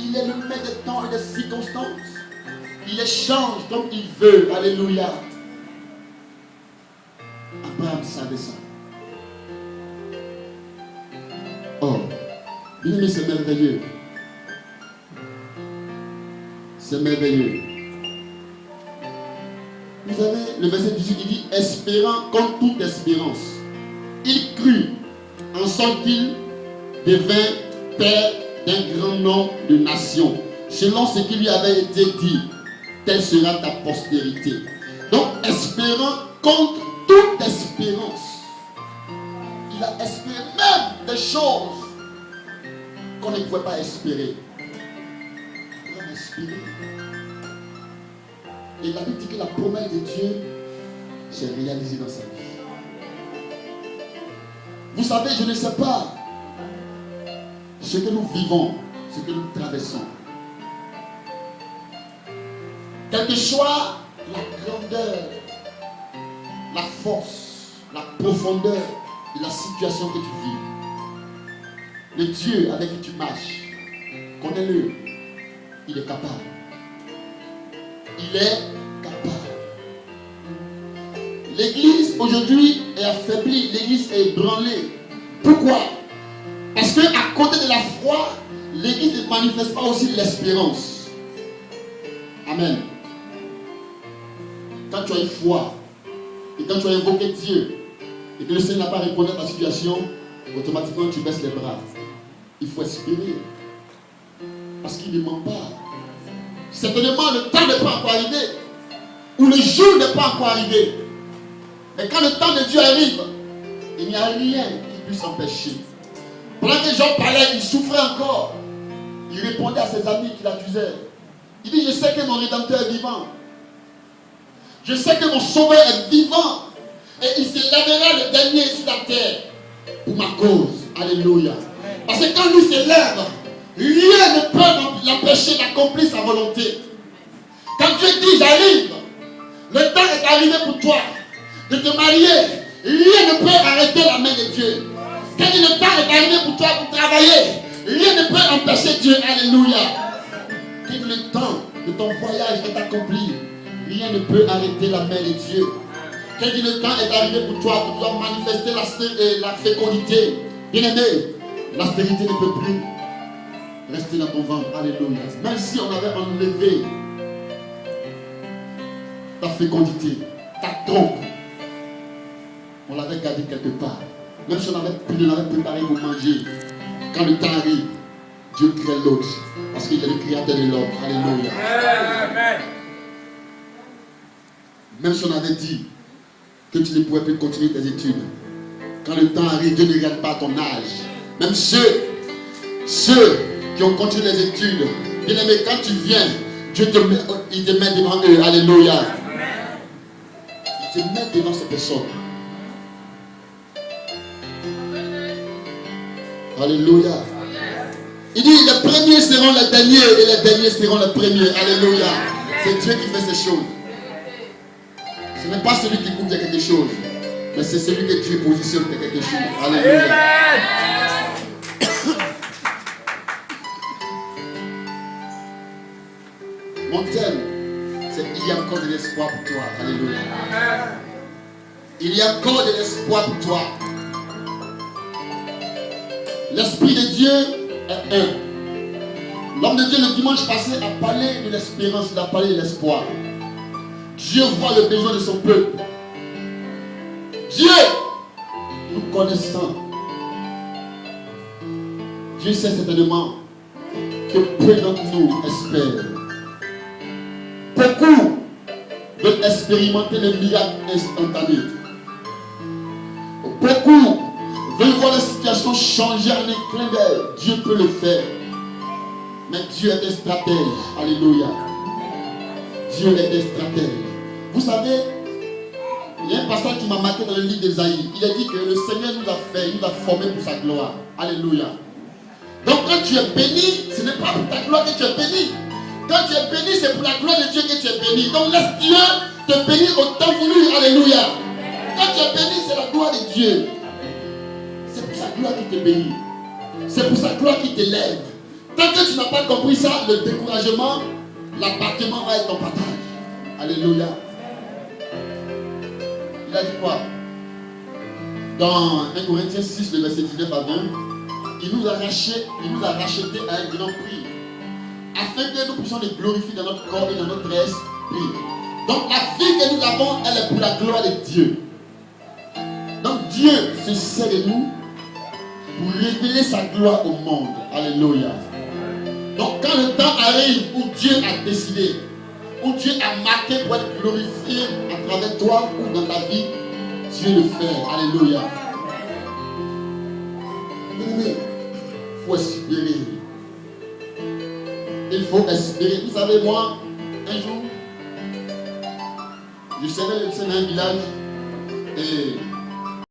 Il est le maître des temps et des circonstances. Il les change comme il veut. Alléluia. Abraham savait ça. Oh, bien aimé, c'est merveilleux. C'est merveilleux. Vous avez le verset 18 qui dit espérant comme toute espérance. Il crut en sorte qu'il devint père d'un grand nombre de nations, selon ce qui lui avait été dit, telle sera ta postérité. Donc, espérant contre toute espérance, il a espéré même des choses qu'on ne pouvait pas espérer. On a espéré. Et la Bible dit que la promesse de Dieu s'est réalisée dans sa vie. Vous savez, je ne sais pas ce que nous vivons, ce que nous traversons. Quelle que soit la grandeur, la force, la profondeur de la situation que tu vis, le Dieu avec qui tu marches, connais-le, il est capable. Il est capable. L'église aujourd'hui est affaiblie, l'église est ébranlée. Pourquoi? Parce qu'à côté de la foi, l'église ne manifeste pas aussi l'espérance. Amen. Quand tu as une foi, et quand tu as invoqué Dieu, et que le Seigneur n'a pas répondu à ta situation, automatiquement tu baisses les bras. Il faut espérer. Parce qu'il ne ment pas. Certainement, le temps n'est pas encore arrivé. Ou le jour n'est pas encore arrivé. Mais quand le temps de Dieu arrive, il n'y a rien qui puisse empêcher. Pendant que Jean parlait, il souffrait encore. Il répondait à ses amis qui l'accusaient. Il dit, je sais que mon Rédempteur est vivant. Je sais que mon Sauveur est vivant. Et il se lèvera le dernier sur la terre pour ma cause. Alléluia. Parce que quand lui se lève, rien ne peut l'empêcher d'accomplir sa volonté. Quand Dieu dit j'arrive, le temps est arrivé pour toi de te marier. Rien ne peut arrêter la main de Dieu. Quand le temps est arrivé pour toi pour travailler, rien ne peut empêcher Dieu. Alléluia. Quand le temps de ton voyage est accompli, rien ne peut arrêter la main de Dieu. Quand le temps est arrivé pour toi pour pouvoir manifester la fécondité, bien aimé, la stérilité ne peut plus rester dans ton ventre. Alléluia. Même si on avait enlevé ta fécondité, ta trompe, on l'avait gardé quelque part. Même si on l'avait préparé pour manger, quand le temps arrive, Dieu crée l'autre. Parce qu'il est le créateur de l'homme. Alléluia. Amen. Même si on avait dit que tu ne pouvais plus continuer tes études, quand le temps arrive, Dieu ne regarde pas ton âge. Même ceux qui ont continué les études, bien aimé, quand tu viens, Dieu il te met devant eux. Alléluia. Il te met devant ces personnes. Alléluia. Il dit les premiers seront les derniers et les derniers seront les premiers. Alléluia. C'est Dieu qui fait ces choses. Ce n'est pas celui qui coupe quelque chose, mais c'est celui que Dieu positionne pour quelque chose. Alléluia. Mon thème, c'est il y a encore de l'espoir pour toi. Alléluia. Il y a encore de l'espoir pour toi. L'Esprit de Dieu est un. L'homme de Dieu le dimanche passé a parlé de l'espérance, il a parlé de l'espoir. Dieu voit le besoin de son peuple. Dieu, nous connaissons. Dieu sait certainement que peu d'entre nous espèrent. Beaucoup veulent expérimenter le miracle instantané. Beaucoup veulent voir la situation changer en un clin d'œil. Dieu peut le faire. Mais Dieu est un stratège. Alléluia. Dieu est un stratège. Vous savez, il y a un passage qui m'a marqué dans le livre d'Ésaïe. Il a dit que le Seigneur nous a fait, il nous a formés pour sa gloire. Alléluia. Donc quand tu es béni, ce n'est pas pour ta gloire que tu es béni. Quand tu es béni, c'est pour la gloire de Dieu que tu es béni. Donc laisse Dieu te bénir au temps voulu. Alléluia. Quand tu es béni, c'est la gloire de Dieu. C'est pour sa gloire qui te bénit. C'est pour sa gloire qui t'élève. tant que tu n'as pas compris ça, le découragement, l'abattement va être ton partage. Alléluia. Il a dit quoi? Dans 1 Corinthiens 6, le verset 19 à 20, il nous a racheté à un grand prix, afin que nous puissions le glorifier dans notre corps et dans notre esprit. Donc la vie que nous avons, elle est pour la gloire de Dieu. Donc Dieu se sert de nous pour révéler sa gloire au monde. Alléluia. Donc quand le temps arrive où Dieu a décidé, où Dieu a marqué pour être glorifié à travers toi ou dans ta vie, Dieu le fait. Alléluia. Il faut espérer. Il faut espérer. Vous savez, moi, un jour, je servais dans un village et